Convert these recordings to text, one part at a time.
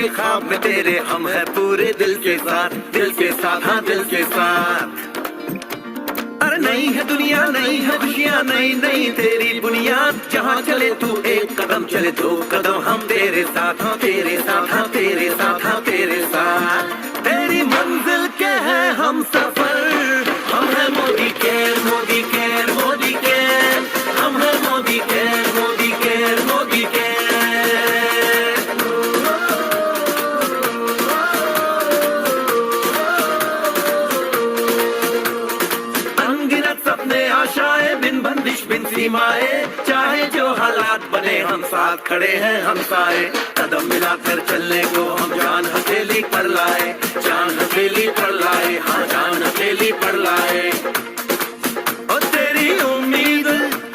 के ख्वाब में तेरे हम है पूरे दिल के साथ, दिल के साथ, हाँ दिल के साथ। अरे नहीं है दुनिया, नहीं है खुशियाँ, नहीं नहीं तेरी बुनियाद। जहाँ चले तू एक कदम, चले दो कदम, हम तेरे साथ, हाँ तेरे साथ, हाँ तेरे साथ, हाँ तेरे साथ। तेरी मंजिल के है हम सफर, हम है Modi care, Modi care, Modi care, हम है Modi care, Modi care, Modi care. अनगिनत सपने आशाएं, बिन बंदिश बिन सीमाएं, चाहे जो हालात बने हम साथ खड़े हैं हम साए। कदम मिलाकर चलने को हम जान हथेली पर लाए, जान हथेली पर लाए, हाँ जान हथेली पर लाए। ओ तेरी उम्मीद,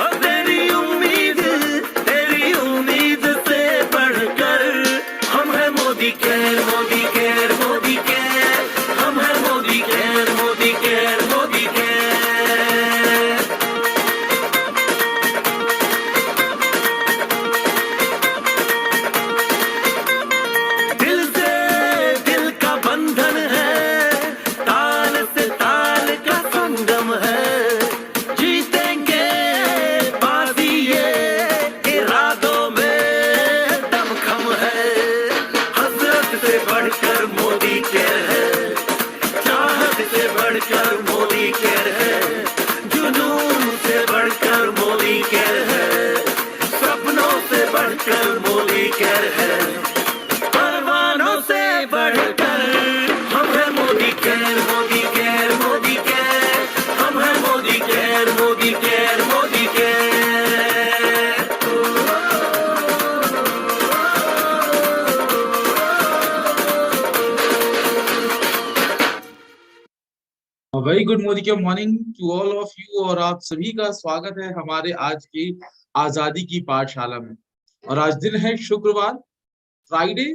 ओ तेरी उम्मीद, तेरी उम्मीद से बढ़कर हम है Modi care, Modi care, Modi care, हम है Modi care, Modi care, Modi care. दिल से दिल का बंधन है, ताल से ताल का संगम है। जीतेंगे बाजी ये इरादों में दमखम है। हसरत से बढ़कर मोदी केयर है, चाहत से बढ़कर मोदी केयर है, जुनून से बढ़कर मोदी केयर है, सपनों से बढ़कर मोदी केयर है, परवानों से बढ़कर हम है Modi care, Modi care, Modi care, हम है Modi care, Modi care, Modi care. Very good Modi के morning to all of you. और आप सभी का स्वागत है हमारे आज की आजादी की पाठशाला में। और आज दिन है शुक्रवार, फ्राइडे,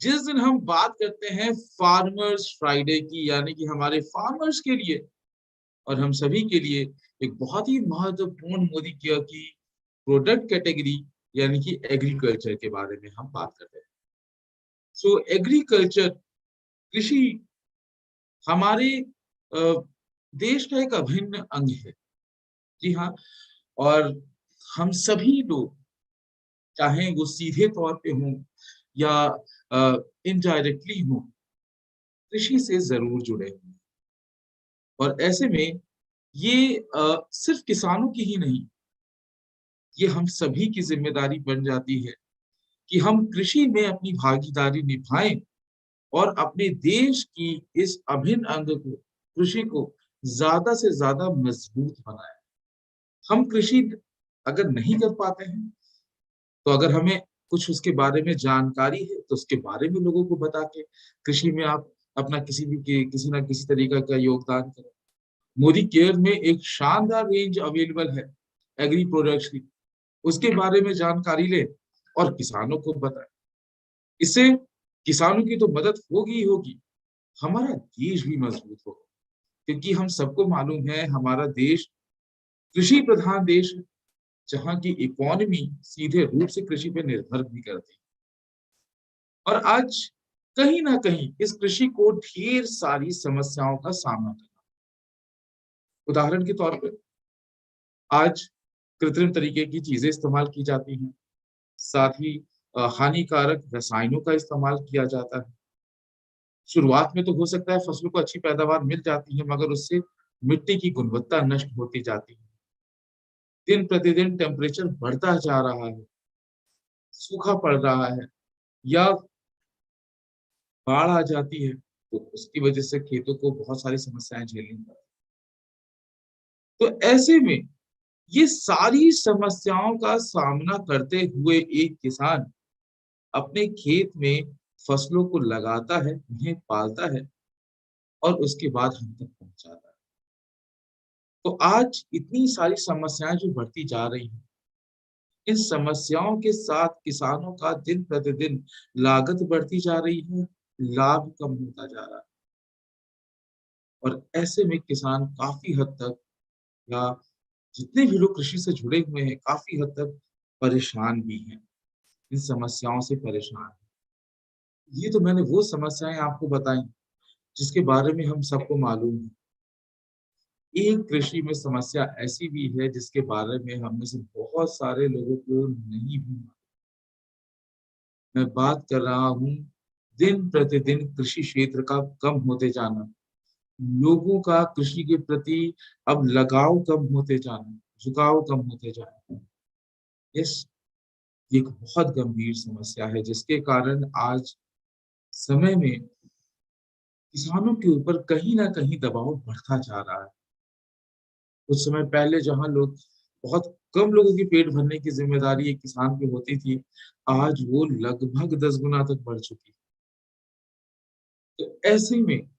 जिस दिन हम बात करते हैं फार्मर्स फ्राइडे की, यानी कि हमारे फार्मर्स के लिए और हम सभी के लिए एक बहुत ही महत्वपूर्ण मोदी की प्रोडक्ट कैटेगरी यानी कि एग्रीकल्चर के बारे में हम बात करते हैं। सो एग्रीकल्चर, कृषि हमारे देश का एक अभिन्न अंग है। जी हाँ, और हम सभी लोग, चाहे वो सीधे तौर पे हों या इनडायरेक्टली हों, कृषि से जरूर जुड़े हैं। और ऐसे में ये सिर्फ किसानों की ही नहीं, ये हम सभी की जिम्मेदारी बन जाती है कि हम कृषि में अपनी भागीदारी निभाएं और अपने देश की इस अभिन्न अंग को, कृषि को ज्यादा से ज्यादा मजबूत बनाएं। हम कृषि अगर नहीं कर पाते हैं तो अगर हमें कुछ उसके बारे में जानकारी है तो उसके बारे में लोगों को बता के कृषि में आप अपना किसी ना किसी तरीका का योगदान करें। मोदी केयर में एक शानदार रेंज अवेलेबल है एग्री प्रोडक्ट्स की, उसके बारे में जानकारी ले और किसानों को बताएं। इससे किसानों की तो मदद होगी ही होगी, हमारा देश भी मजबूत होगा। क्योंकि हम सबको मालूम है हमारा देश कृषि प्रधान देश है, जहाँ की इकोनॉमी सीधे रूप से कृषि पे निर्भर भी करती है। और आज कहीं ना कहीं इस कृषि को ढेर सारी समस्याओं का सामना करना। उदाहरण के तौर पर आज कृत्रिम तरीके की चीजें इस्तेमाल की जाती हैं, साथ ही हानिकारक रसायनों का इस्तेमाल किया जाता है। शुरुआत में तो हो सकता है फसलों को अच्छी पैदावार मिल जाती है, मगर उससे मिट्टी की गुणवत्ता नष्ट होती जाती है। दिन प्रतिदिन टेम्परेचर बढ़ता जा रहा है, सूखा पड़ रहा है या बाढ़ आ जाती है, तो उसकी वजह से खेतों को बहुत सारी समस्याएं झेलनी पड़ती हैं। तो ऐसे में ये सारी समस्याओं का सामना करते हुए एक किसान अपने खेत में फसलों को लगाता है, उन्हें पालता है और उसके बाद हम तक पहुंचाता है। तो आज इतनी सारी समस्याएं जो बढ़ती जा रही हैं, इन समस्याओं के साथ किसानों का दिन प्रतिदिन लागत बढ़ती जा रही है, लाभ कम होता जा रहा है। और ऐसे में किसान काफी हद तक, या जितने भी लोग कृषि से जुड़े हुए हैं, काफी हद तक परेशान भी हैं, इन समस्याओं से परेशान हैं। ये तो मैंने वो समस्याएं आपको बताई जिसके बारे में हम सबको मालूम है। एक कृषि में समस्या ऐसी भी है जिसके बारे में हम में से बहुत सारे लोगों को नहीं भी मालूम। मैं बात कर रहा हूँ दिन प्रतिदिन कृषि क्षेत्र का कम होते जाना, लोगों का कृषि के प्रति अब लगाव कम होते जाना, झुकाव कम होते जाना। यस, ये एक बहुत गंभीर समस्या है जिसके कारण आज समय में किसानों के ऊपर कहीं ना कहीं दबाव बढ़ता जा रहा है। कुछ समय पहले जहां लोग बहुत कम लोगों की पेट भरने की जिम्मेदारी एक किसान की होती थी, आज वो लगभग 10 गुना तक बढ़ चुकी है। तो ऐसे में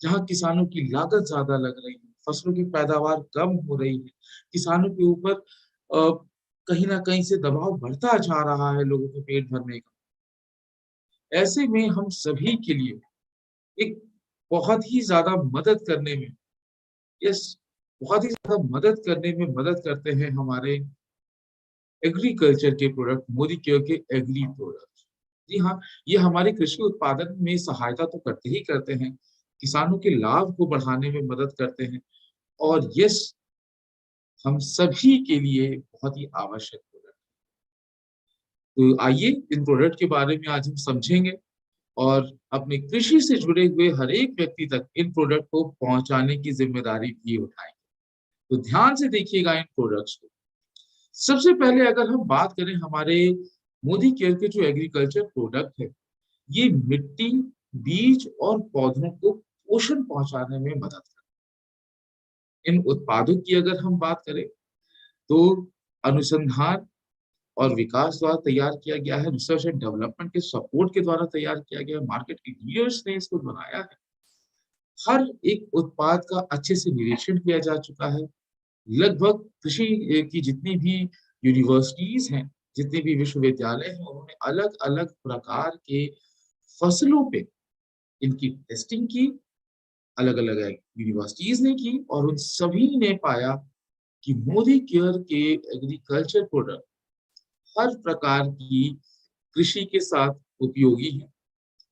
जहाँ किसानों की लागत ज्यादा लग रही है, फसलों की पैदावार कम हो रही है, किसानों के ऊपर कहीं ना कहीं से दबाव बढ़ता जा रहा है लोगों के पेट भरने का। ऐसे में हम सभी के लिए एक बहुत ही ज्यादा मदद करने में, यस, बहुत ही ज्यादा मदद करने में मदद करते हैं हमारे एग्रीकल्चर के प्रोडक्ट, मोदी केयर के एग्री प्रोडक्ट। जी हाँ, ये हमारे कृषि उत्पादन में सहायता तो करते ही करते हैं, किसानों के लाभ को बढ़ाने में मदद करते हैं, और यस, हम सभी के लिए बहुत ही आवश्यक प्रोडक्ट। तो आइए इन प्रोडक्ट के बारे में आज हम समझेंगे और अपने कृषि से जुड़े हुए हर एक व्यक्ति तक इन प्रोडक्ट को पहुंचाने की जिम्मेदारी भी उठाएंगे। तो ध्यान से देखिएगा इन प्रोडक्ट्स को। सबसे पहले अगर हम बात करें हमारे मोदी केयर के जो एग्रीकल्चर प्रोडक्ट है, ये मिट्टी, बीज और पौधों को पोषण पहुंचाने में मदद करते हैं। इन उत्पादों की अगर हम बात करें तो अनुसंधान और विकास द्वारा तैयार किया गया है, रिसर्च एंड डेवलपमेंट के सपोर्ट के द्वारा तैयार किया गया है, मार्केट के लीडर्स ने इसको बनाया है। हर एक उत्पाद का अच्छे से निरीक्षण किया जा चुका है। लगभग कृषि की जितनी भी यूनिवर्सिटीज हैं, जितने भी विश्वविद्यालय हैं, उन्होंने अलग अलग प्रकार के फसलों पे इनकी टेस्टिंग की, अलग अलग यूनिवर्सिटीज ने की, और उन सभी ने पाया कि मोदी केयर के एग्रीकल्चर प्रोडक्ट हर प्रकार की कृषि के साथ उपयोगी है,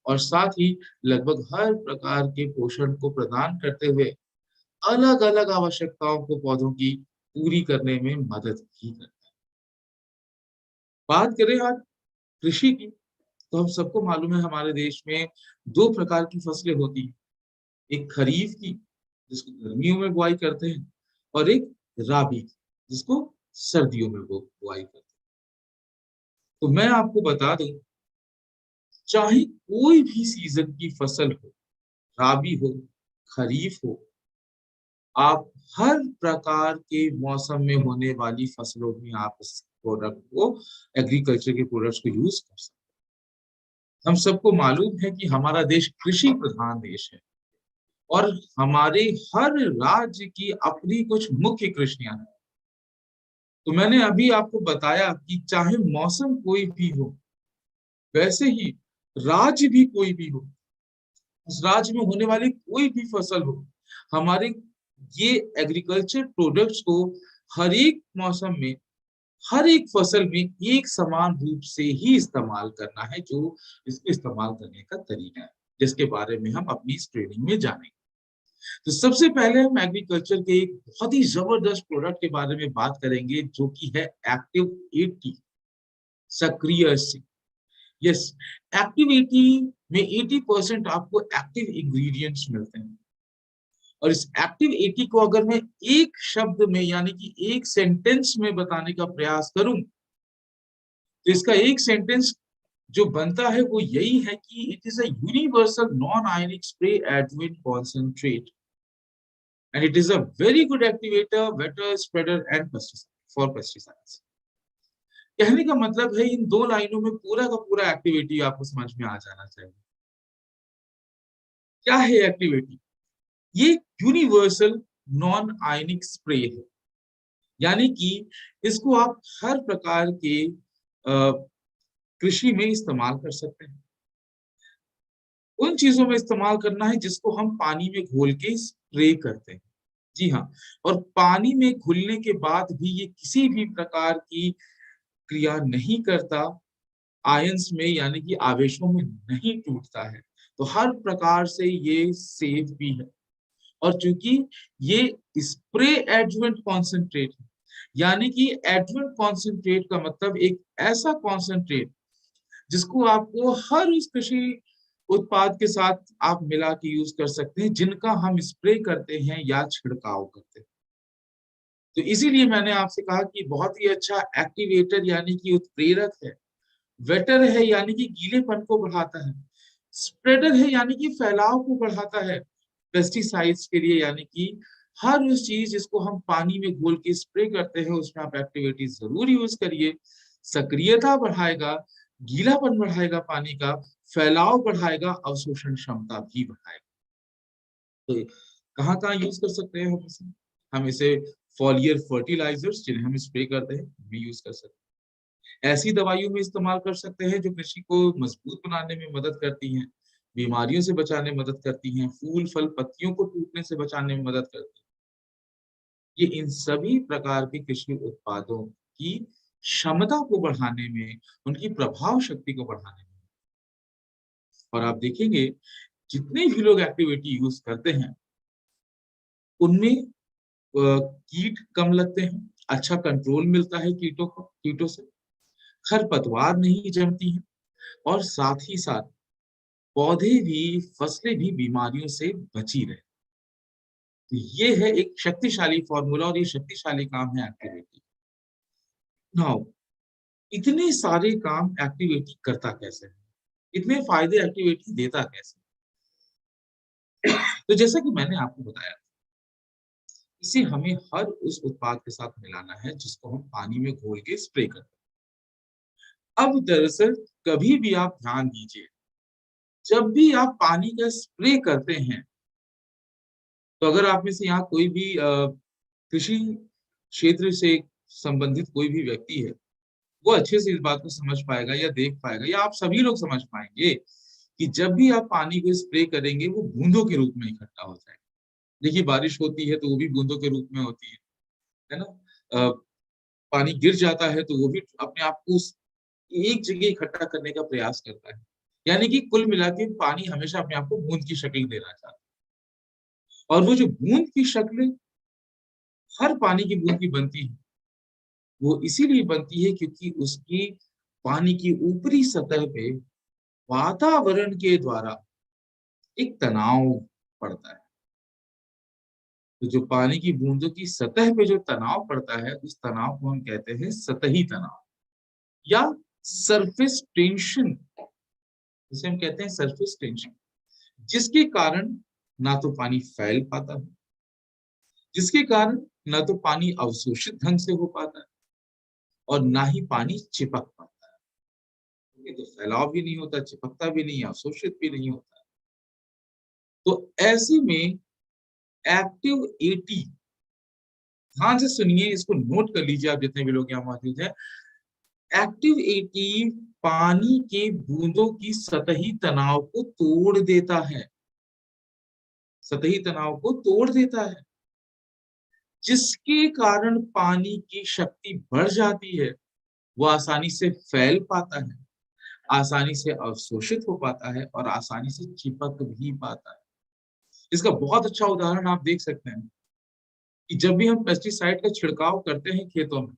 और साथ ही लगभग हर प्रकार के पोषण को प्रदान करते हुए अलग अलग आवश्यकताओं को पौधों की पूरी करने में मदद भी करते हैं। बात करें आज कृषि की, तो हम सबको मालूम है हमारे देश में दो प्रकार की फसलें होती हैं। एक खरीफ की, जिसको गर्मियों में बुआई करते हैं, और एक राबी की, जिसको सर्दियों में वो बुआई करते हैं। तो मैं आपको बता दूं, चाहे कोई भी सीजन की फसल हो, राबी हो, खरीफ हो, आप हर प्रकार के मौसम में होने वाली फसलों में आप इस प्रोडक्ट को, एग्रीकल्चर के प्रोडक्ट्स को यूज कर सकते हैं। हम सबको मालूम है कि हमारा देश कृषि प्रधान देश है, और हमारे हर राज्य की अपनी कुछ मुख्य कृषियां हैं। तो मैंने अभी आपको बताया कि चाहे मौसम कोई भी हो, वैसे ही राज्य भी कोई भी हो, उस राज्य में होने वाली कोई भी फसल हो, हमारे ये एग्रीकल्चर प्रोडक्ट्स को हर एक मौसम में, हर एक फसल में एक समान रूप से ही इस्तेमाल करना है, जो इसको इस्तेमाल करने का तरीका है, जिसके बारे में हम अपनी इस ट्रेनिंग में जानेंगे। तो सबसे पहले हम एग्रीकल्चर के एक बहुत ही जबरदस्त प्रोडक्ट के बारे में बात करेंगे, जो कि है एक्टिव 80, सक्रिय 80। यस, एक्टिविटी में 80% आपको एक्टिव इंग्रेडिएंट्स मिलते हैं, और इस एक्टिव 80 को अगर मैं एक शब्द में, यानी कि एक सेंटेंस में बताने का प्रयास करूं, तो इसका एक सेंटेंस जो बनता है वो यही है कि it is a universal non ionic spray adjuvant concentrate, and it is a very good activator, waiter spreader and pesticide for pesticides. कहने का मतलब है, इन दो लाइनों में पूरा का पूरा एक्टिविटी आपको समझ में आ जाना चाहिए। क्या है एक्टिविटी? ये यूनिवर्सल नॉन आयनिक स्प्रे है, यानी कि इसको आप हर प्रकार के कृषि में इस्तेमाल कर सकते हैं। उन चीजों में इस्तेमाल करना है जिसको हम पानी में घोल के स्प्रे करते हैं। जी हाँ, और पानी में घुलने के बाद भी ये किसी भी प्रकार की क्रिया नहीं करता, आयंस में यानी कि आवेशों में नहीं टूटता है, तो हर प्रकार से ये सेफ भी है। और चूंकि ये स्प्रे एडजुवेंट कॉन्सेंट्रेट है, यानी कि एडजुवेंट कॉन्सेंट्रेट का मतलब एक ऐसा कॉन्सेंट्रेट जिसको आपको हर उस कृषि उत्पाद के साथ आप मिला के यूज कर सकते हैं जिनका हम स्प्रे करते हैं या छिड़काव करते हैं। तो इसीलिए मैंने आपसे कहा कि बहुत ही अच्छा एक्टिवेटर यानी कि उत्प्रेरक है, वेटर है यानी कि गीलेपन को बढ़ाता है, स्प्रेडर है यानी कि फैलाव को बढ़ाता है पेस्टिसाइड्स के लिए, यानी कि हर उस चीज जिसको हम पानी में घोल के स्प्रे करते हैं उसमें आप एक्टिविटी जरूर यूज करिए। सक्रियता बढ़ाएगा, गीलापन बढ़ाएगा, पानी का फैलाव बढ़ाएगा, अवशोषण क्षमता भी बढ़ाएगा। तो कहाँ कहाँ यूज कर सकते हैं हम इसे फॉलियर फर्टिलाइजर्स जिन्हें हम स्प्रे करते हैं भी यूज कर सकते हैं। ऐसी दवाइयों में इस्तेमाल कर सकते हैं जो कृषि को मजबूत बनाने में मदद करती हैं, बीमारियों से बचाने में मदद करती हैं, फूल फल पत्तियों को टूटने से बचाने में मदद करती हैं। ये इन सभी प्रकार के कृषि उत्पादों की क्षमता को बढ़ाने में, उनकी प्रभाव शक्ति को बढ़ाने में। और आप देखेंगे जितने भी लोग एक्टिविटी यूज करते हैं उनमें कीट कम लगते हैं, अच्छा कंट्रोल मिलता है कीटों से, खरपतवार नहीं जमती हैं, और साथ ही साथ पौधे भी, फसलें भी बीमारियों से बची रहे। तो ये है एक शक्तिशाली फॉर्मूला और ये शक्तिशाली काम है एक्टिविटी। नाउ इतने सारे काम एक्टिविटी करता कैसे है, इतने फायदे एक्टिविटी देता कैसे? तो जैसा कि मैंने आपको बताया, इसे हमें हर उस उत्पाद के साथ मिलाना है जिसको हम पानी में घोल के स्प्रे करते हैं। अब दरअसल कभी भी आप ध्यान दीजिए, जब भी आप पानी का स्प्रे करते हैं, तो अगर आप में से यहाँ कोई भी कृषि क्षेत्र से संबंधित कोई भी व्यक्ति है, वो अच्छे से इस बात को समझ पाएगा या देख पाएगा या आप सभी लोग समझ पाएंगे कि जब भी आप पानी को स्प्रे करेंगे वो बूंदों के रूप में इकट्ठा हो जाएगा। देखिए बारिश होती है तो वो भी बूंदों के रूप में होती है ना? अ, पानी गिर जाता है तो वो भी अपने आप को एक जगह इकट्ठा करने का प्रयास करता है। यानी कि कुल मिला के पानी हमेशा अपने आप को बूंद की शक्ल देना चाहता है। और वो जो बूंद की शक्ल हर पानी की बूंद की बनती है, वो इसीलिए बनती है क्योंकि उसकी पानी की ऊपरी सतह पे वातावरण के द्वारा एक तनाव पड़ता है। तो जो पानी की बूंदों की सतह पे जो तनाव पड़ता है उस तनाव को हम कहते हैं सतही तनाव या सरफेस टेंशन, जिसे हम कहते हैं सरफेस टेंशन, जिसके कारण ना तो पानी फैल पाता है, जिसके कारण ना तो पानी अवशोषित ढंग से हो पाता है और ना ही पानी चिपक पाता है। ये तो फैलाव भी नहीं होता, चिपकता भी नहीं, अवशोषित भी नहीं होता। तो ऐसे में एक्टिव एटी, ध्यान से सुनिए, इसको नोट कर लीजिए आप जितने भी लोग यहाँ मौजूद हैं। एक्टिव एटी पानी के बूंदों की सतही तनाव को तोड़ देता है, सतही तनाव को तोड़ देता है, जिसके कारण पानी की शक्ति बढ़ जाती है, वो आसानी से फैल पाता है, आसानी से अवशोषित हो पाता है और आसानी से चिपक भी पाता है। इसका बहुत अच्छा उदाहरण आप देख सकते हैं कि जब भी हम पेस्टिसाइड का छिड़काव करते हैं खेतों में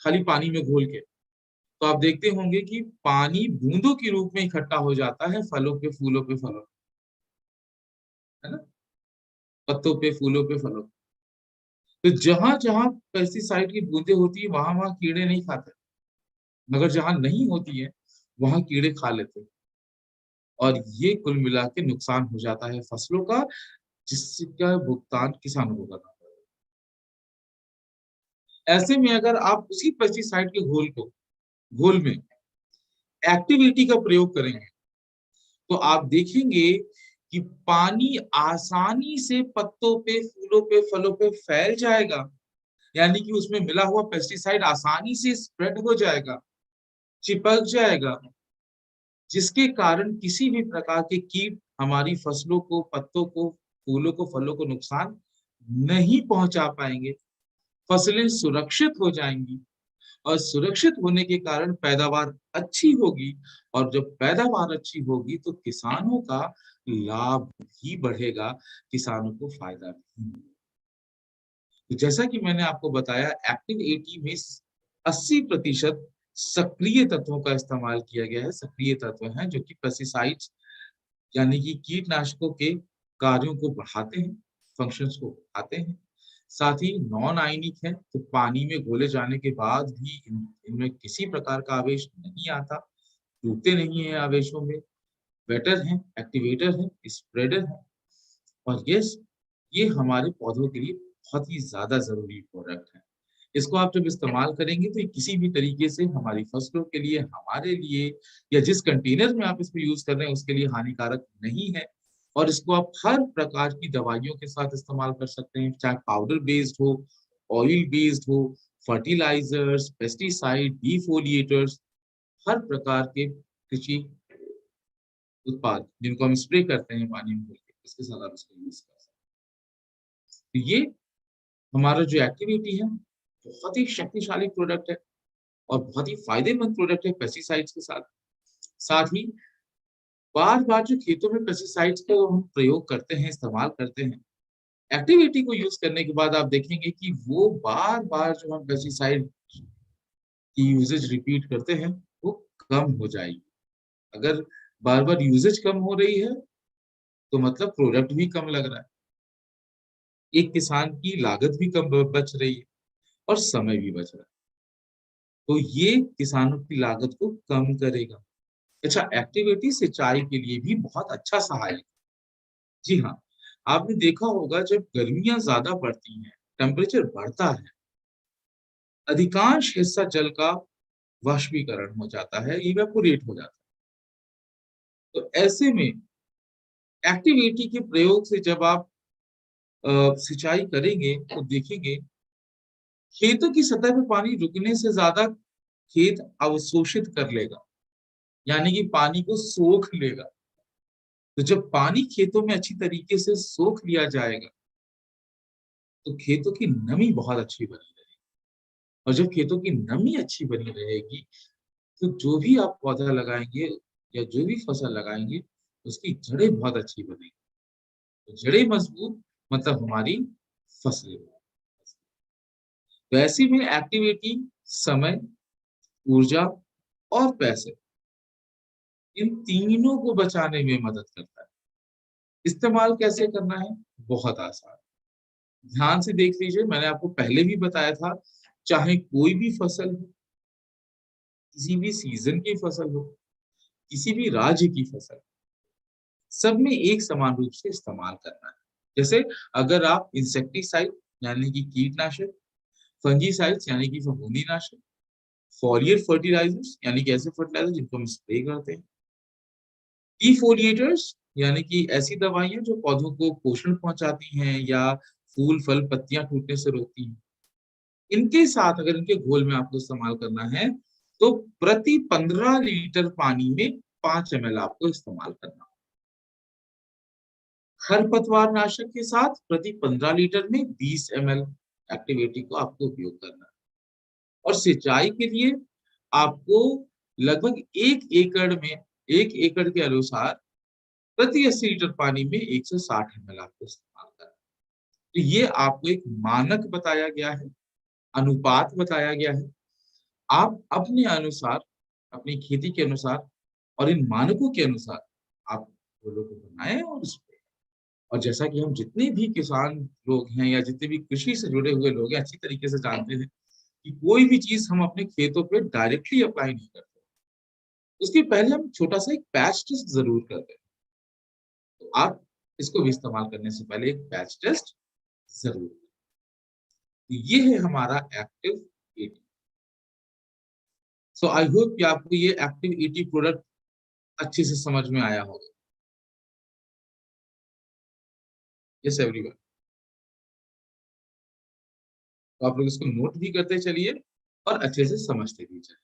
खाली पानी में घोल के, तो आप देखते होंगे कि पानी बूंदों के रूप में इकट्ठा हो जाता है फलों पे, फूलों पे, फलों पे, है ना? पत्तों पे, फूलों पे, फलों पे। तो जहां जहां पेस्टिसाइड की बूंदें होती है वहां वहां कीड़े नहीं खाते, मगर जहां नहीं होती है वहां कीड़े खा लेते हैं और ये कुल मिला के नुकसान हो जाता है फसलों का, जिसका भुगतान किसानों को करना पड़ता है। ऐसे में अगर आप उसी पेस्टिसाइड के घोल में एक्टिविटी का प्रयोग करेंगे तो आप देखेंगे कि पानी आसानी से पत्तों पे, फूलों पे, फलों पे फैल जाएगा, यानी कि उसमें मिला हुआ पेस्टिसाइड आसानी से स्प्रेड हो जाएगा, चिपक जाएगा, जिसके कारण किसी भी प्रकार के कीट हमारी फसलों को, पत्तों को, फूलों को, फलों को नुकसान नहीं पहुंचा पाएंगे। फसलें सुरक्षित हो जाएंगी और सुरक्षित होने के कारण पैदावार अच्छी होगी, और जब पैदावार अच्छी होगी तो किसानों का लाभ भी बढ़ेगा, किसानों को फायदा भी मिलेगा। तो जैसा कि मैंने आपको बताया, एक्टिव 80 में 80% सक्रिय तत्वों का इस्तेमाल किया गया है। सक्रिय तत्व हैं जो कि पेस्टिसाइड्स यानी कि कीटनाशकों के कार्यों को बढ़ाते हैं, फंक्शंस को बढ़ाते हैं। साथ ही नॉन आयनिक है, तो पानी में घोले जाने के बाद भी इनमें किसी प्रकार का आवेश नहीं आता, टूटते नहीं है आवेशों में। वेटर हैं, एक्टिवेटर हैं, स्प्रेडर हैं, और यस, ये हमारे पौधों के लिए बहुत ही ज़्यादा ज़रूरी प्रोडक्ट है। इसको आप जब इस्तेमाल करेंगे तो ये किसी भी तरीके से हमारी फसलों के लिए, हमारे लिए, या जिस कंटेनर में आप इसको यूज़ कर रहे हैं उसके लिए हानिकारक नहीं है। और इसको आप हर प्रकार की दवाइयों के साथ इस्तेमाल कर सकते हैं, चाहे पाउडर बेस्ड हो, ऑयल बेस्ड हो, फर्टिलाइजर्स, पेस्टिसाइड, डिफोलिएटर्स, हर प्रकार के कृषि उत्पाद जिनको हम स्प्रे करते हैं पानी में घोल के, उसके साथ आप इसको यूज़ कर सकते हैं। तो ये हमारा जो एक्टिविटी है, बहुत ही शक्तिशाली प्रोडक्ट है और बहुत ही फायदेमंद प्रोडक्ट है पेस्टिसाइड्स के साथ। साथ ही बार-बार जो खेतों में पेस्टिसाइड्स को हम प्रयोग करते हैं, इस्तेमाल करते हैं, एक्टिविटी को यूज़ करने के बाद आप देखेंगे कि वो बार-बार जो हम पेस्टिसाइड की यूसेज रिपीट करते हैं, वो कम हो जाएगी। अगर बार-बार यूसेज कम हो रही है, तो मतलब प्रोडक्ट भी कम लग रहा है। एक किसान की लागत भी कम ब बच रही है और समय भी बच रहा है। तो ये किसानों की लागत को कम करेगा। अच्छा, एक्टिविटी सिंचाई के लिए भी बहुत अच्छा सहायक है। जी हाँ, आपने देखा होगा जब गर्मियाँ ज़्यादा बढ़ती हैं, टेम्परेचर बढ़ता है, अधिकांश हिस्सा जल का वाष्पीकरण हो जाता है, इवेपोरेट हो जाता है। तो ऐसे में एक्टिविटी के प्रयोग से जब आप सिंचाई करेंगे तो देखेंगे खेतों की सतह पे पानी रुकने से ज़्यादा खेत अवशोषित कर लेगा, यानी कि पानी को सोख लेगा। तो जब पानी खेतों में अच्छी तरीके से सोख लिया जाएगा, तो खेतों की नमी बहुत अच्छी बनी रहेगी, और जब खेतों की नमी अच्छी बनी रहेगी, तो जो भी आप पौधा लगाएँगे या जो भी फसल लगाएँगे, उसकी जड़ें बहुत अच्छी बनेगी। तो जड़ें मजबूत मतलब हमारी फसलें। तो ऐसे में एक्टिविटी समय, ऊर्जा और पैसे, इन तीनों को बचाने में मदद करता है। इस्तेमाल कैसे करना है? बहुत आसान। ध्यान से देख लीजिए, मैंने आपको पहले भी बताया था, चाहे कोई भी फसल हो, किसी भी सीज़न की फसल हो, किसी भी राज्य की फसल, सब में एक समान रूप से इस्तेमाल करना है। जैसे अगर आप इंसेक्टिसाइड यानी कि कीटनाशक, फंजीसाइड्स यानी कि फफूंदीनाशक, फॉलियर फर्टिलाइजर्स यानी कि ऐसे फर्टिलाइजर जिनको हम स्प्रे करते हैं, डिफोलिएटर्स यानी कि ऐसी दवाइयाँ जो पौधों को पोषण पहुँचाती हैं या फूल, फल, पत्तियाँ टूटने से रोकती हैं। इनके साथ अगर इनके घोल में आपको इस्तेमाल करना है, तो प्रति 15 लीटर पानी में 5 एमएल आपको इस्तेमाल करना। खरपतवार नाशक के साथ प्रति 15 लीटर में 20 एमएल एक्टिविटी को आपको उपयोग करना है। और सिंचाई के लिए आपको लगभग 1 एकड़ में 1 एकड़ के अनुसार प्रति 80 लीटर पानी में 1 से 60 एमएल आपको इस्तेमाल करना है। तो ये आपको एक मानक बताया गया है, अनुपात बताया गया है। आप अपने अनुसार, अपनी खेती के अनुसार और इन मानकों के अनुसार आप फूलों को बनाएँ और उसपे, और जैसा कि हम जितने भी किसान लोग हैं या जितने भी कृषि से जुड़े हुए लोग हैं, अच्छी तरीके से जानते हैं कि कोई भी चीज़ हम अपने खेतों पे डायरेक्टली अप्लाई नहीं करते। उसके पहले हम छोटा-सा एक पैच टेस्ट ज़रूर करते हैं। तो आप इसको भी इस्तेमाल करने से पहले एक पैच टेस्ट ज़रूर करें। तो ये है हमारा एक्टिव 80। सो आई होप कि आपको ये एक्टिव 80 प्रोडक्ट अच्छे से समझ में आया होगा। Yes everyone. तो आप लोग इसको नोट भी करते चलिए और अच्छे से समझते भी जाइए।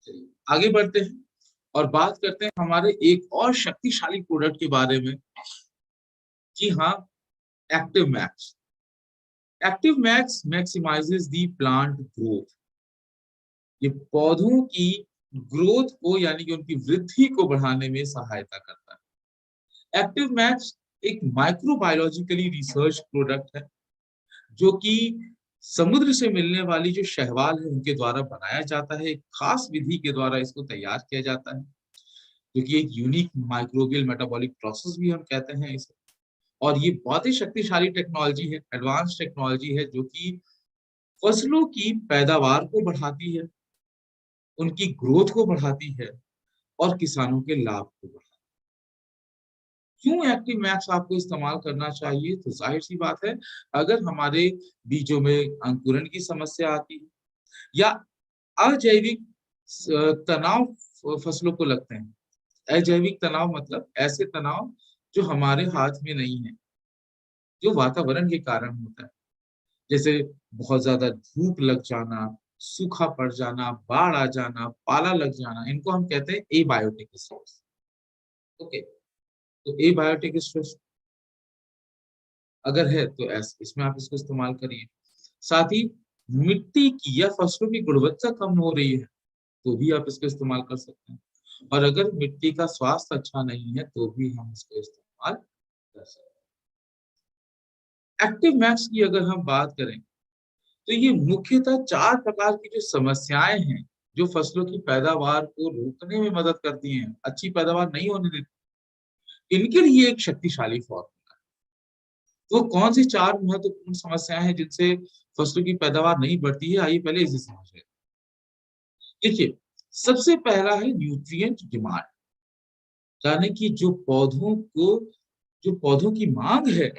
चलिए, आगे बढ़ते हैं और बात करते हैं हमारे एक और शक्तिशाली प्रोडक्ट के बारे में। जी हाँ, Active Max. Active Max maximises the plant growth. ये पौधों की ग्रोथ को यानी कि उनकी वृद्धि को बढ़ाने में सहायता करता है। एक्टिव मैक्स एक माइक्रोबायोलॉजिकली रिसर्च प्रोडक्ट है जो कि समुद्र से मिलने वाली जो शैवाल है उनके द्वारा बनाया जाता है। एक खास विधि के द्वारा इसको तैयार किया जाता है जो कि एक यूनिक माइक्रोबियल मेटाबॉलिक प्रोसेस भी हम कहते हैं इसे। और ये बहुत ही शक्तिशाली टेक्नोलॉजी है, एडवांस टेक्नोलॉजी है जो कि फसलों की पैदावार को बढ़ाती है, उनकी ग्रोथ को बढ़ाती है और किसानों के लाभ को बढ़ाती है। क्यों एक्टिव मैक्स आपको इस्तेमाल करना चाहिए? तो जाहिर सी बात है, अगर हमारे बीजों में अंकुरण की समस्या आती है या अजैविक तनाव फसलों को लगते हैं। अजैविक तनाव मतलब ऐसे तनाव जो हमारे हाथ में नहीं है, जो वातावरण के कारण होता है, जैसे बहुत ज्यादा धूप लग जाना, सूखा पड़ जाना, बाढ़ आ जाना, पाला लग जाना, इनको हम कहते हैं एबायोटिक स्ट्रेस। ओके, तो एबायोटिक स्ट्रेस अगर है तो इसमें आप इसको इस्तेमाल करिए। साथ ही मिट्टी की या फसलों की गुणवत्ता कम हो रही है तो भी आप इसको इस्तेमाल कर सकते हैं। और अगर मिट्टी का स्वास्थ्य अच्छा नहीं है तो भी हम इसको इस्तेमाल कर सकते हैं। एक्टिव मैक्स की अगर हम बात करें तो ये मुख्यतः 4 प्रकार की जो समस्याएं हैं जो फसलों की पैदावार को रोकने में मदद करती हैं, अच्छी पैदावार नहीं होने देती, इनके लिए एक शक्तिशाली फॉर्मूला है। तो कौन सी 4 महत्वपूर्ण समस्याएं हैं जिनसे फसलों की पैदावार नहीं बढ़ती है? आइए पहले इसे समझें। देखिए, सबसे पहला है न्यूट्रिएंट डिमांड, यानी कि जो पौधों की मांग है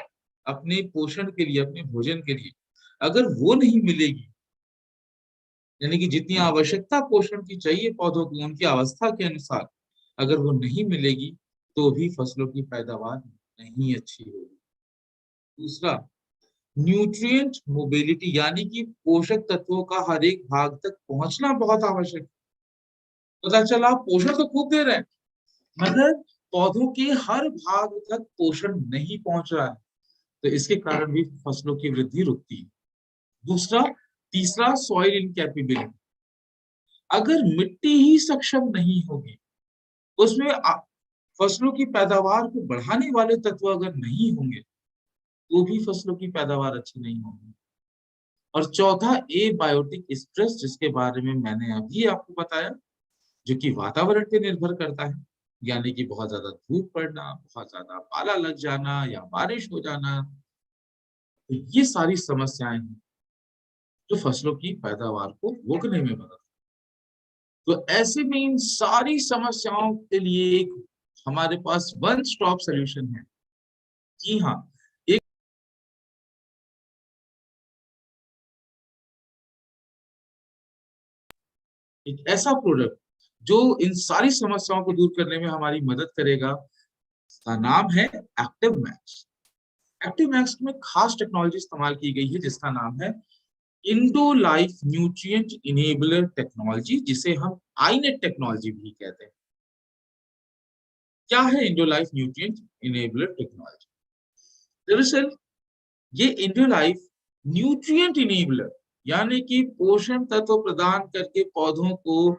अपने पोषण के लिए, अपने भोजन के लिए, अगर वो नहीं मिलेगी, यानी कि जितनी आवश्यकता पोषण की चाहिए पौधों को उनकी अवस्था के अनुसार अगर वो नहीं मिलेगी तो भी फसलों की पैदावार नहीं अच्छी होगी। दूसरा, न्यूट्रिएंट मोबिलिटी, यानी कि पोषक तत्वों का हर एक भाग तक पहुंचना बहुत आवश्यक है। पता चला आप पोषण तो खूब दे रहे हैं मगर पौधों के हर भाग तक पोषण नहीं पहुंच रहा है, तो इसके कारण भी फसलों की वृद्धि रुकती है। दूसरा, तीसरा, सॉइल इनकैपेबिलिटी। अगर मिट्टी ही सक्षम नहीं होगी, उसमें फसलों की पैदावार को बढ़ाने वाले तत्व अगर नहीं होंगे तो भी फसलों की पैदावार अच्छी नहीं होगी। और चौथा, एबायोटिक स्ट्रेस, जिसके बारे में मैंने अभी आपको बताया, जो कि वातावरण पे निर्भर करता है, यानी कि बहुत ज्यादा धूप पड़ना, बहुत ज्यादा पाला लग जाना या बारिश हो जाना, तो ये सारी समस्याएं हैं जो फसलों की पैदावार को रोकने में मदद। तो ऐसे में इन सारी समस्याओं के लिए एक हमारे पास वन स्टॉप सॉल्यूशन है। जी हाँ, एक ऐसा प्रोडक्ट जो इन सारी समस्याओं को दूर करने में हमारी मदद करेगा, उसका नाम है एक्टिव मैक्स। एक्टिव मैक्स में खास टेक्नोलॉजी इस्तेमाल की गई है जिसका नाम है Indo life nutrient enabler technology, जिसे हम आईनेट टेक्नोलॉजी भी कहते हैं। क्या है Indo life nutrient enabler technology? दरअसल ये इंडो लाइफ न्यूट्रिएंट इनेबलर, यानी कि पोषण तत्व प्रदान करके पौधों को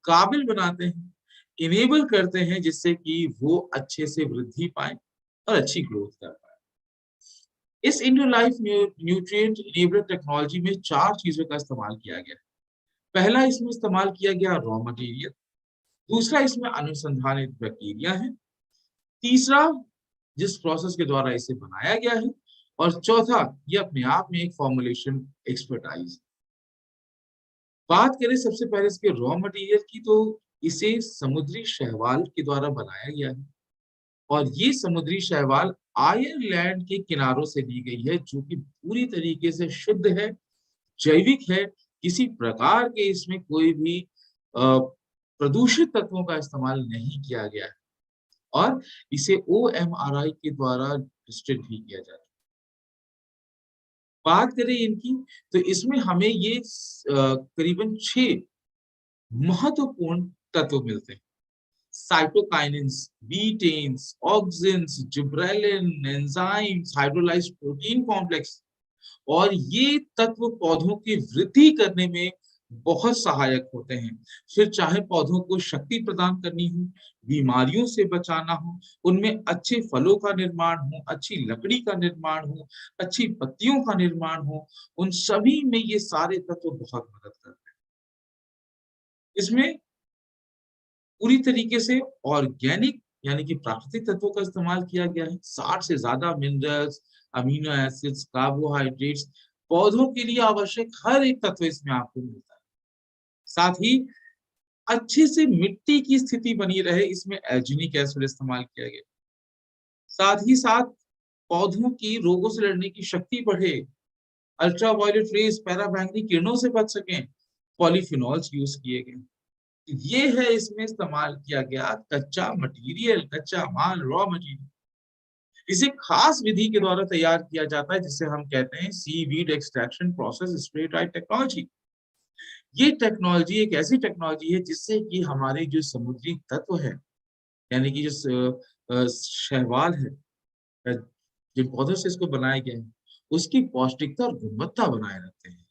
काबिल बनाते हैं, इनेबल करते हैं, जिससे कि वो अच्छे से वृद्धि पाए और अच्छी ग्रोथ कर पाए। इस Indo life nutrient enabler technology में 4 चीजों का इस्तेमाल किया गया है। पहला, इसमें इस्तेमाल किया गया रॉ मटेरियल। दूसरा, इसमें अनुसंधानित बैक्टीरिया है। तीसरा, जिस प्रोसेस के द्वारा इसे बनाया गया है। और चौथा, ये अपने आप में एक फॉर्मुलेशन एक्सपर्टाइज। बात करें सबसे पहले इसके रॉ मटेरियल की, तो इसे समुद्री शैवाल के द्वारा बनाया गया है और ये समुद्री शैवाल आयरलैंड के किनारों से ली गई है, जो कि पूरी तरीके से शुद्ध है, जैविक है। किसी प्रकार के इसमें कोई भी प्रदूषित तत्वों का इस्तेमाल नहीं किया गया है और इसे OMRI के द्वारा रजिस्टर्ड भी किया जाता है। बात करें इनकी, तो इसमें हमें ये करीबन 6 महत्वपूर्ण तत्व मिलते हैं। Cytokinins, betaines, auxins, gibberellin, enzymes, hydrolysed protein complex, और ये तत्व पौधों की वृद्धि करने में बहुत सहायक होते हैं। फिर चाहे पौधों को शक्ति प्रदान करनी हो, बीमारियों से बचाना हो, उनमें अच्छे फलों का निर्माण हो, अच्छी लकड़ी का निर्माण हो, अच्छी पत्तियों का निर्माण हो, उन सभी में ये सारे तत्व बहुत मदद करते हैं। इसमें पूरी तरीके से ऑर्गेनिक यानी कि प्राकृतिक तत्वों का इस्तेमाल किया गया है। 60 से ज्यादा मिनरल्स, अमीनो एसिड्स, कार्बोहाइड्रेट्स, पौधों के लिए आवश्यक हर एक तत्व इसमें आपको मिलता है। साथ ही अच्छे से मिट्टी की स्थिति बनी रहे, इसमें एल्जिनिक एसिड इस्तेमाल किया गया। साथ ही साथ पौधों की रोगों से लड़ने की शक्ति बढ़े, अल्ट्रावायलेट रेज, पैराबैंगनी किरणों से बच सकें, पॉलीफिनॉल्स यूज किए गए। ये है इसमें इस्तेमाल किया गया कच्चा मटेरियल, कच्चा माल, रॉ मटेरियल। इसे खास विधि के द्वारा तैयार किया जाता है जिसे हम कहते हैं seaweed extraction process spray dried technology. ये टेक्नोलॉजी एक ऐसी टेक्नोलॉजी है जिससे कि हमारे जो समुद्री तत्व है, यानी कि जो शैवाल है, अ, जिन पौधों से इसको बनाया गया है, उसकी पौष्टिकता और गुणवत्ता बनाए रखते हैं।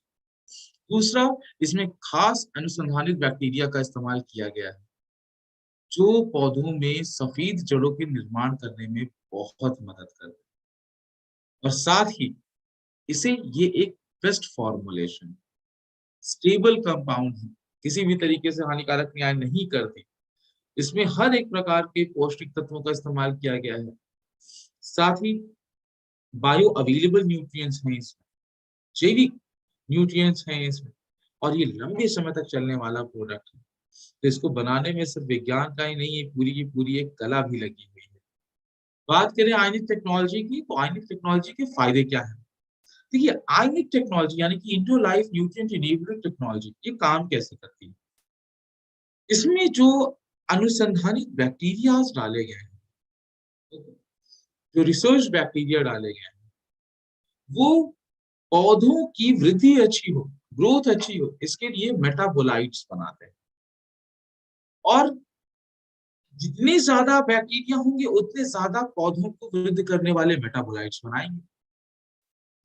दूसरा, इसमें खास अनुसंधानित बैक्टीरिया का इस्तेमाल किया गया है जो पौधों में सफेद जड़ों के निर्माण करने में बहुत मदद करते हैं। और साथ ही इसे ये एक बेस्ट फॉर्मुलेशन, स्टेबल कंपाउंड है, किसी भी तरीके से हानिकारक क्रियाएं नहीं करती। इसमें हर एक प्रकार के पौष्टिक तत्वों का इस्तेमाल किया गया है। साथ ही बायो अवेलेबल न्यूट्रिएंट्स हैं इसमें, जैविक न्यूट्रिएंट्स हैं इसमें, और ये लंबे समय तक चलने वाला प्रोडक्ट है। तो इसको बनाने में सिर्फ विज्ञान का ही नहीं, ये पूरी की पूरी एक कला भी लगी हुई है। बात करें आयनिक टेक्नोलॉजी की, तो आयनिक टेक्नोलॉजी के फायदे क्या है? देखिए, आयनिक टेक्नोलॉजी यानी कि intro life nutrient enabling technology, ये काम कैसे करती है? इसमें जो अनुसंधानित बैक्टीरिया डाले गए हैं, जो रिसर्च बैक्टीरिया डाले गए हैं, वो पौधों की वृद्धि अच्छी हो, ग्रोथ अच्छी हो, इसके लिए मेटाबोलाइट्स बनाते हैं। और जितने ज्यादा बैक्टीरिया होंगे उतने ज्यादा पौधों को वृद्धि करने वाले मेटाबोलाइट्स बनाएंगे।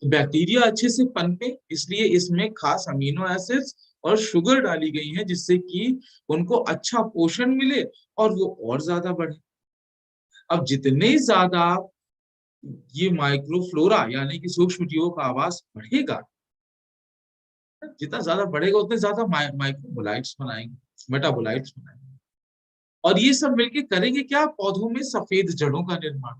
तो बैक्टीरिया अच्छे से पनपे, इसलिए इसमें खास अमीनो एसिड्स और शुगर डाली गई है जिससे कि उनको अच्छा पोषण मिले और वो और ज्यादा बढ़े। अब जितने ज्यादा ये माइक्रोफ्लोरा यानी कि सूक्ष्म जीवों का आवास बढ़ेगा, जितना ज्यादा बढ़ेगा उतने ज्यादा माइक्रोबोलाइट्स बनाएंगे, मेटाबोलाइट्स बनाएंगे। और ये सब मिलके करेंगे क्या? पौधों में सफेद जड़ों का निर्माण।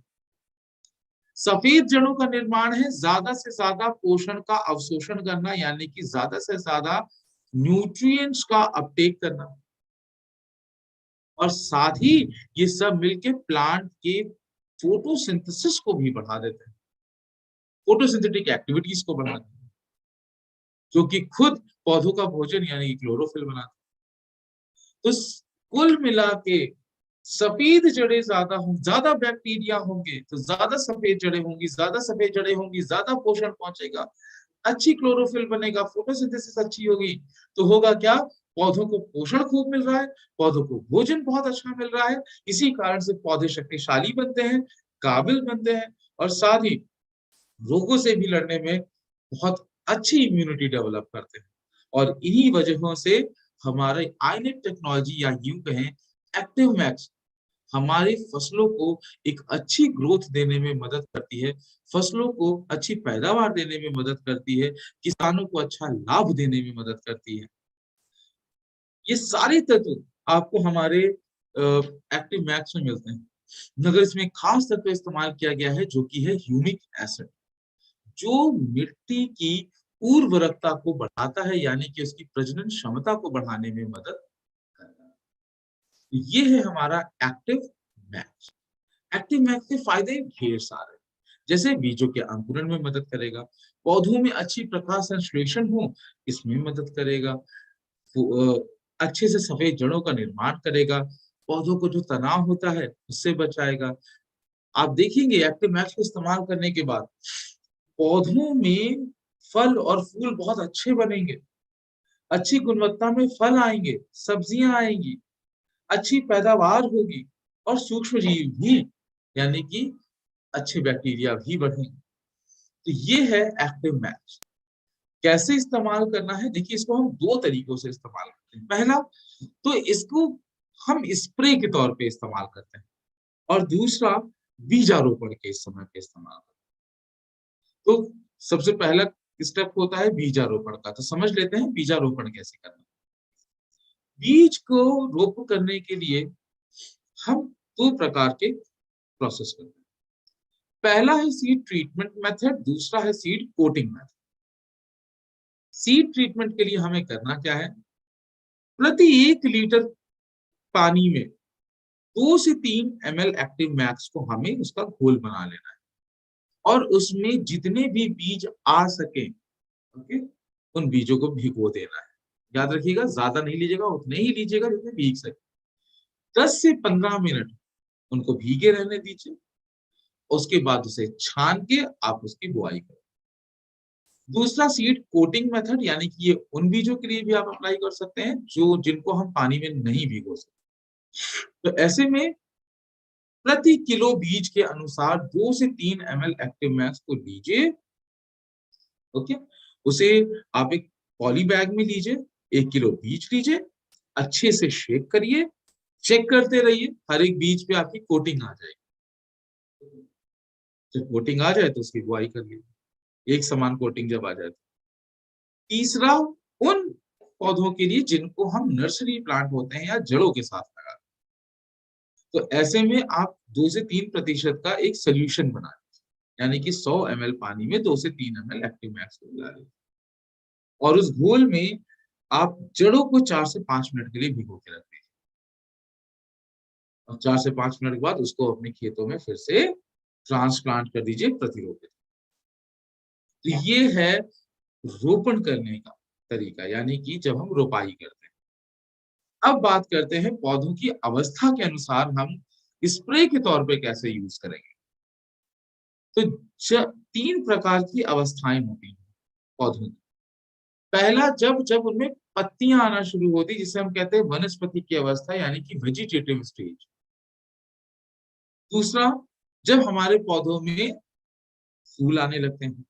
सफेद जड़ों का निर्माण है ज्यादा से ज्यादा पोषण का अवशोषण करना, यानी कि ज्यादा से ज्यादा न्यूट्रिएंट्स का अपटेक करना। और साथ ही ये सब मिलके प्लांट के फोटोसिंथेसिस को भी बढ़ा देते हैं, फोटोसिंथेटिक एक्टिविटीज को बढ़ाते हैं, जो कि खुद पौधों का भोजन यानी क्लोरोफिल बनाते हैं। तो कुल मिला के सफेद जड़ें ज्यादा होंगी, ज्यादा बैक्टीरिया होंगे तो ज्यादा सफेद जड़ें होंगी, ज्यादा सफेद जड़ें होंगी ज्यादा पोषण पहुंचेगा, अच्छी क्लोरोफिल बनेगा, फोटोसिंथेसिस अच्छी होगी, तो होगा क्या? पौधों को पोषण खूब मिल रहा है, पौधों को भोजन बहुत अच्छा मिल रहा है। इसी कारण से पौधे शक्तिशाली बनते हैं, काबिल बनते हैं, और साथ ही रोगों से भी लड़ने में बहुत अच्छी इम्यूनिटी डेवलप करते हैं। और इन्हीं वजहों से हमारे आयनिक टेक्नोलॉजी या यूं कहें एक्टिव मैक्स हमारी फसलों को एक अच्छी ग्रोथ देने में मदद करती है, फसलों को अच्छी पैदावार देने में मदद करती है, किसानों को अच्छा लाभ देने में मदद करती है। ये सारे तत्व आपको हमारे एक्टिव मैक्स में मिलते हैं, मगर इसमें खास तत्व इस्तेमाल किया गया है जो कि है ह्यूमिक एसिड, जो मिट्टी की उर्वरकता को बढ़ाता है, यानी कि उसकी प्रजनन क्षमता को बढ़ाने में मदद करता है। ये है हमारा एक्टिव मैक्स। एक्टिव मैक्स के फायदे ढेर सारे, जैसे बीजों के अंकुरण में मदद करेगा, पौधों में अच्छी प्रकाश संश्लेषण हो इसमें मदद करेगा, अच्छे से सफेद जड़ों का निर्माण करेगा, पौधों को जो तनाव होता है उससे बचाएगा। आप देखेंगे एक्टिव मैक्स को इस्तेमाल करने के बाद पौधों में फल और फूल बहुत अच्छे बनेंगे, अच्छी गुणवत्ता में फल आएंगे, सब्जियां आएंगी, अच्छी पैदावार होगी और सूक्ष्म जीव भी यानी कि अच्छे बैक्टीरिया भी बढ़ेंगे। तो ये है एक्टिव मैच। कैसे इस्तेमाल करना है, देखिए इसको हम दो तरीकों से इस्तेमाल करते हैं। पहला तो इसको हम स्प्रे के तौर पे इस्तेमाल करते हैं और दूसरा बीजारोपण के समय पे इस्तेमाल करते हैं। तो सबसे पहला स्टेप होता है बीजारोपण का, तो समझ लेते हैं बीजारोपण कैसे करना है। बीज को रोप करने के लिए हम दो प्रकार के प्रोसेस करते हैं। पहला है सीड ट्रीटमेंट मेथड, दूसरा है seed coating method. Seed treatment के लिए हमें करना क्या है, प्रति 1 लीटर पानी में 2 से 3 ml एक्टिव मैक्स को हमें उसका घोल बना लेना है और उसमें जितने भी बीज आ सके, ओके, उन बीजों को भिगो देना है। याद रखिएगा ज्यादा नहीं लीजिएगा, उतने ही लीजिएगा जितने भीग सके। 10 से 15 मिनट उनको भीगे रहने दीजिए, उसके बाद उसे छान के आप उसकी बुआई करें। दूसरा सीड कोटिंग मेथड, यानी कि ये उन बीजों के लिए भी आप अप्लाई कर सकते हैं जो जिनको हम पानी में नहीं भिगो सकते। तो ऐसे में प्रति किलो बीज के अनुसार 2 से 3 ml एक्टिव मैक्स को लीजिए, ओके। उसे आप एक पॉली बैग में लीजिए, 1 किलो बीज लीजिए, अच्छे से शेक करिए, चेक करते रहिए, हर एक बीज पे आपकी कोटिंग आ जाएगी। जब कोटिंग आ जाए तो उसकी बुआई कर लीजिए, एक समान कोटिंग जब आ जाए तो। तीसरा, उन पौधों के लिए जिनको हम नर्सरी प्लांट होते हैं या जड़ों के साथ लगा, तो ऐसे में आप 2 से 3% का एक सोल्यूशन बना लीजिए, यानी कि 100 ml पानी में 2 से 3 ml एक्टिव मैक्स को मिला लीजिए और उस घोल में आप जड़ों को 4 से 5 मिनट के लिए भिगो के रख दीजिए और 4 से 5 मिनट के बाद उसको अपने खेतों में फिर से ट्रांसप्लांट कर दीजिए प्रतिरोपित। तो ये है रोपण करने का तरीका, यानी कि जब हम रोपाई करते हैं। अब बात करते हैं पौधों की अवस्था के अनुसार हम स्प्रे के तौर पे कैसे यूज करेंगे। तो 3 प्रकार की अवस्थाएं होती हैं पौधों की। पहला, जब जब उनमें पत्तियां आना शुरू होती, जिसे हम कहते हैं वनस्पति की अवस्था, यानी कि वेजिटेटिव स्टेज। दूसरा, जब हमारे पौधों में फूल आने लगते हैं,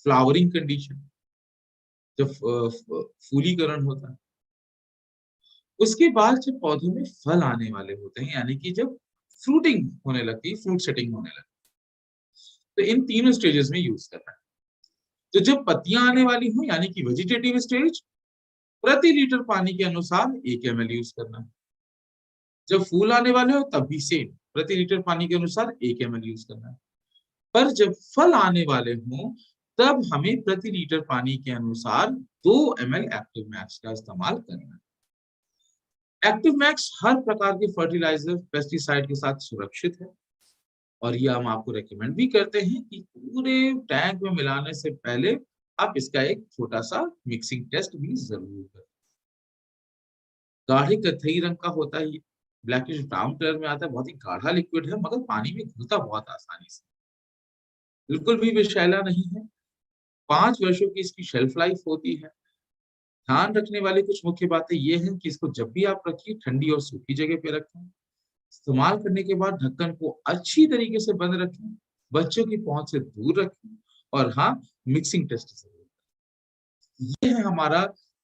फ्लावरिंग कंडीशन, जब फूलीकरण होता है। उसके बाद जब पौधों में फल आने वाले होते हैं, यानी कि जब फ्रूटिंग होने लगती है, फ्रूट सेटिंग होने लगती है। तो इन तीनों स्टेजेस में यूज करना है। तो जब पत्तियां आने वाली हो, यानी कि वेजिटेटिव स्टेज, प्रति लीटर पानी के अनुसार 1 ml यूज करना है। जब फूल आने वाले हो तब भी सेम, प्रति लीटर पानी के अनुसार 1 ml यूज करना है। पर जब फल आने वाले हों तब हमें प्रति लीटर पानी के अनुसार 2 ml एक्टिव मैक्स का इस्तेमाल करना है। एक्टिव मैक्स हर प्रकार के फर्टिलाइजर पेस्टिसाइड के साथ सुरक्षित है और ये हम आपको रेकमेंड भी करते हैं कि पूरे टैंक में मिलाने से पहले आप इसका एक छोटा सा मिक्सिंग टेस्ट भी जरूर करें। गाढ़े कथई रंग का होता है, ब्लैकिश ब्राउन कलर में आता है, बहुत ही गाढ़ा लिक्विड है, मगर पानी में घुलता बहुत आसानी से, बिल्कुल भी विषैला नहीं है। 5 वर्षों की इसकी शेल्फ लाइफ होती है। ध्यान रखने वाली कुछ मुख्य बातें ये हैं कि इसको जब भी आप रखिए ठंडी और सूखी जगह पे रखें। इस्तेमाल करने के बाद ढक्कन को अच्छी तरीके से बंद रखें, बच्चों की पहुंच से दूर रखें और हाँ, मिक्सिंग टेस्ट जरूर करें। ये है हमारा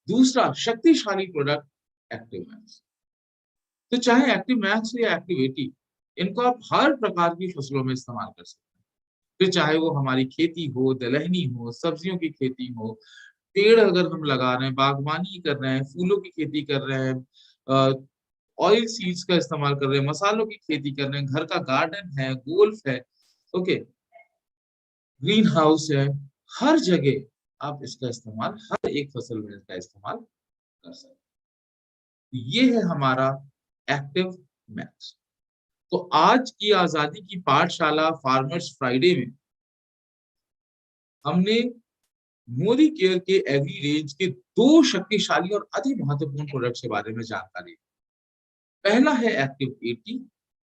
दूसरा शक्तिशाली प्रोडक्ट एक्टिव मैक्स। तो चाहे एक्टिव मैक्स हो या एक्टिव 80, इनको आप हर प्रकार की फसलों में इस्तेमाल कर सकते हैं। फिर चाहे वो हमारी खेती हो, दलहनी हो, सब्जियों की खेती हो, पेड़ अगर हम लगा रहे हैं, बागवानी कर रहे हैं, फूलों की खेती कर रहे हैं, ऑयल सीड्स का इस्तेमाल कर रहे हैं, मसालों की खेती कर रहे हैं, घर का गार्डन है, गोल्फ है, ओके, ग्रीन हाउस है, हर जगह आप इसका इस्तेमाल, हर एक फसल में इसका इस्तेमाल कर सकते हैं। ये है हमारा एक्टिव मैक्स। तो आज की आजादी की पाठशाला फार्मर्स फ्राइडे में हमने मोदी केयर के एग्री रेंज के 2 शक्तिशाली और अति महत्वपूर्ण प्रोडक्ट्स के बारे में जानकारी दी। पहला है एक्टिव 80,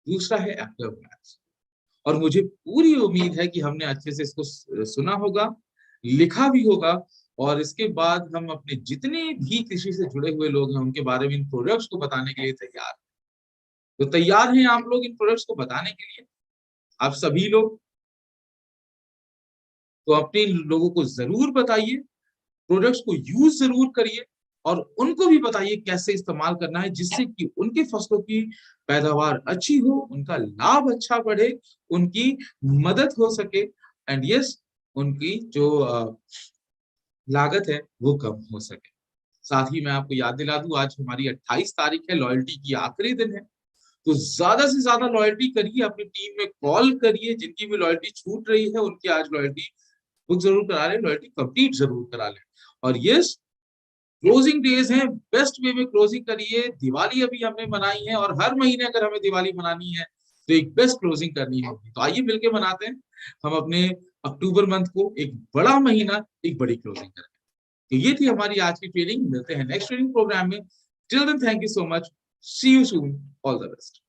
दूसरा है एक्टिव मैक्स। और मुझे पूरी उम्मीद है कि हमने अच्छे से इसको सुना होगा, लिखा भी होगा और इसके बाद हम अपने जितने भी कृषि से जुड़े हुए लोग हैं उनके बारे में इन प्रोडक्ट्स को बताने के लिए तैयार हैं। तो तैयार हैं आप लोग इन प्रोडक्ट्स को बताने के लिए? आप सभी लोग तो अपने लोगों को जरूर बताइए, प्रोडक्ट्स को यूज जरूर करिए और उनको भी बताइए कैसे इस्तेमाल करना है, जिससे कि उनकी फसलों की पैदावार अच्छी हो, उनका लाभ अच्छा बढ़े, उनकी मदद हो सके एंड यस, उनकी जो लागत है वो कम हो सके। साथ ही मैं आपको याद दिला दूं, आज हमारी 28 तारीख है, लॉयल्टी की आखिरी दिन है। तो ज्यादा से ज्यादा लॉयल्टी करिए, अपनी टीम में कॉल करिए, जिनकी भी लॉयल्टी छूट रही है उनकी आज लॉयल्टी बुक जरूर करा लें, लॉयल्टी कंप्लीट जरूर करा लें। और यस, क्लोजिंग डेज हैं, बेस्ट वे में क्लोजिंग करिए। दिवाली अभी हमने मनाई है और हर महीने अगर हमें दिवाली मनानी है तो एक बेस्ट क्लोजिंग करनी होगी। तो आइए मिलके मनाते हैं हम अपने अक्टूबर मंथ को एक बड़ा महीना, एक बड़ी क्लोजिंग करें। तो ये थी हमारी आज की ट्रेनिंग। मिलते हैं नेक्स्ट ट्रेनिंग प्रोग्राम में। Till then thank you so much, see you soon, all the best.